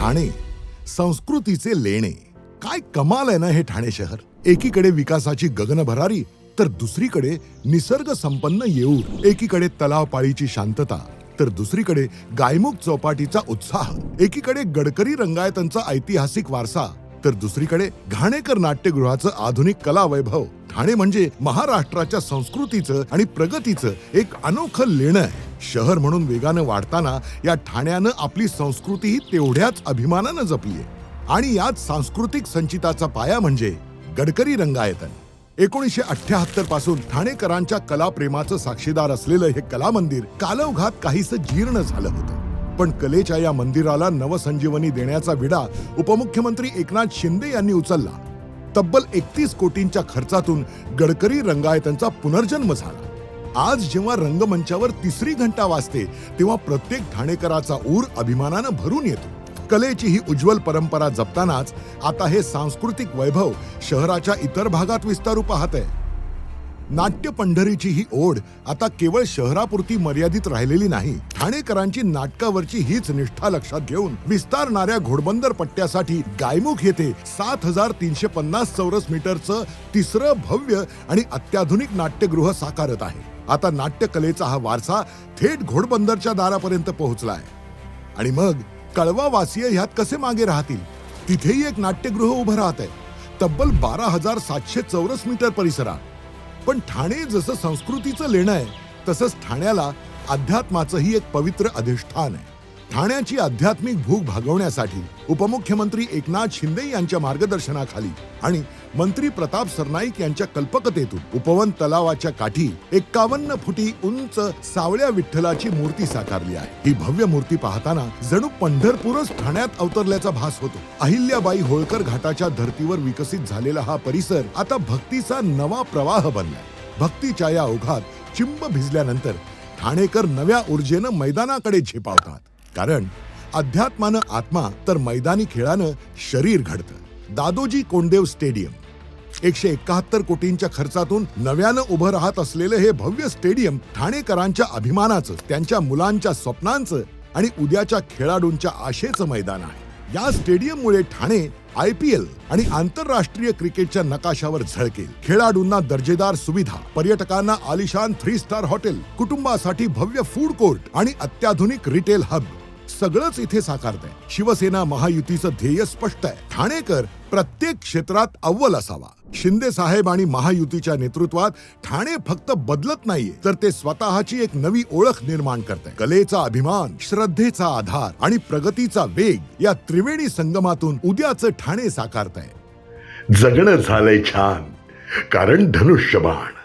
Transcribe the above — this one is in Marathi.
ठाणे, संस्कृतीचे लेणे. काय कमाल आहे ना हे ठाणे शहर. एकीकडे विकासाची गगनभरारी तर दुसरीकडे निसर्ग संपन्न येऊर. एकीकडे तलाव पाळीची शांतता तर दुसरीकडे गायमुख चौपाटीचा उत्साह. एकीकडे गडकरी रंगायतांचा ऐतिहासिक वारसा तर दुसरीकडे घाणेकर नाट्यगृहाचं आधुनिक कला वैभव. ठाणे म्हणजे महाराष्ट्राच्या संस्कृतीचं आणि प्रगतीचं एक अनोखं लेणं आहे. शहर म्हणून वेगानं वाढताना या ठाण्यानं आपली संस्कृतीही तेवढ्याच अभिमानानं जपली आहे. आणि याच सांस्कृतिक संचिताचा पाया म्हणजे गडकरी रंगायतन. 1978 पासून ठाणेकरांच्या कलाप्रेमाचं साक्षीदार असलेलं हे कला मंदिर कालौघात काहीसं जीर्ण झालं होतं. पण कलेच्या या मंदिराला नवसंजीवनी देण्याचा विडा उपमुख्यमंत्री एकनाथ शिंदे यांनी उचलला. तब्बल 31 कोटींच्या खर्चातून गडकरी रंगायतांचा पुनर्जन्म झाला. आज जेव्हा रंगमंचावर तिसरी घंटा वाजते तेव्हा प्रत्येक ठाणेकराचा ऊर अभिमानानं भरून येतो. कलेची ही उज्ज्वल परंपरा जपतानाच आता हे सांस्कृतिक वैभव शहराच्या इतर भागात विस्तारू पाहतंय. नाट्य पंढरीची ही ओढ आता केवळ शहरापुरती मर्यादित राहिलेली नाही. ठाणेकरांची नाटकावरची हीच निष्ठा लक्षात घेऊन विस्तारणाऱ्या घोडबंदर पट्ट्यासाठी गायमुख येथे 7350 चौरस मीटरचं तिसरं भव्य आणि अत्याधुनिक नाट्यगृह साकारत आहे. आता नाट्यकलेचा हा वारसा थेट घोडबंदरच्या दारापर्यंत पोहोचलाय. आणि मग कळवावासीय ह्यात कसे मागे राहतील. तिथेही एक नाट्यगृह उभं राहत आहे, तब्बल 12,700 चौरस मीटर परिसरात. पण ठाणे जसं संस्कृतीचं लेणं आहे तसंच ठाण्याला अध्यात्माचंही एक पवित्र अधिष्ठान आहे. ठाण्याची आध्यात्मिक भूक भागवण्यासाठी उपमुख्यमंत्री एकनाथ शिंदे यांच्या मार्गदर्शनाखाली आणि मंत्री प्रताप सरनाईक यांच्या कल्पकतेतून उपवन तलावाच्या काठी 51 फुटी उंच सावळ्या विठ्ठलाची मूर्ती साकारली आहे. ही भव्य मूर्ती पाहताना जणू पंढरपूरच ठाण्यात अवतरल्याचा भास होतो. अहिल्याबाई होळकर घाटाच्या धर्तीवर विकसित झालेला हा परिसर आता भक्तीचा नवा प्रवाह बनलाय. भक्तीच्या या ओघात चिंब भिजल्यानंतर ठाणेकर नव्या ऊर्जेनं मैदानाकडे झेपावतात. कारण अध्यात्मानं आत्मा तर मैदानी खेळानं शरीर घडतं. दादोजी कोंडदेव स्टेडियम 171 कोटींच्या खर्चातून नव्यानं उभं राहत असलेलं हे भव्य स्टेडियम ठाणेकरांच्या अभिमानाचं, त्यांच्या मुलांच्या स्वप्नांचं आणि उद्याच्या खेळाडूंच्या आशेचं मैदान आहे. या स्टेडियममुळे ठाणे IPL आणि आंतरराष्ट्रीय क्रिकेटच्या नकाशावर झळकेल. खेळाडूंना दर्जेदार सुविधा, पर्यटकांना आलिशान 3 स्टार हॉटेल, कुटुंबासाठी भव्य फूड कोर्ट आणि अत्याधुनिक रिटेल हब सगळंच इथे साकारत आहे. शिवसेना महायुतीचं ध्येय स्पष्ट आहे. ठाणेकर प्रत्येक क्षेत्रात अव्वल असावा. शिंदे साहेब आणि महायुतीच्या नेतृत्वात ठाणे फक्त बदलत नाहीये तर ते स्वतःची एक नवी ओळख निर्माण करतंय. कलेचा अभिमान, श्रद्धेचा आधार आणि प्रगतीचा वेग या त्रिवेणी संगमातून उद्याचं ठाणे साकारतंय. जगणं झालंय छान, कारण धनुष्यबाण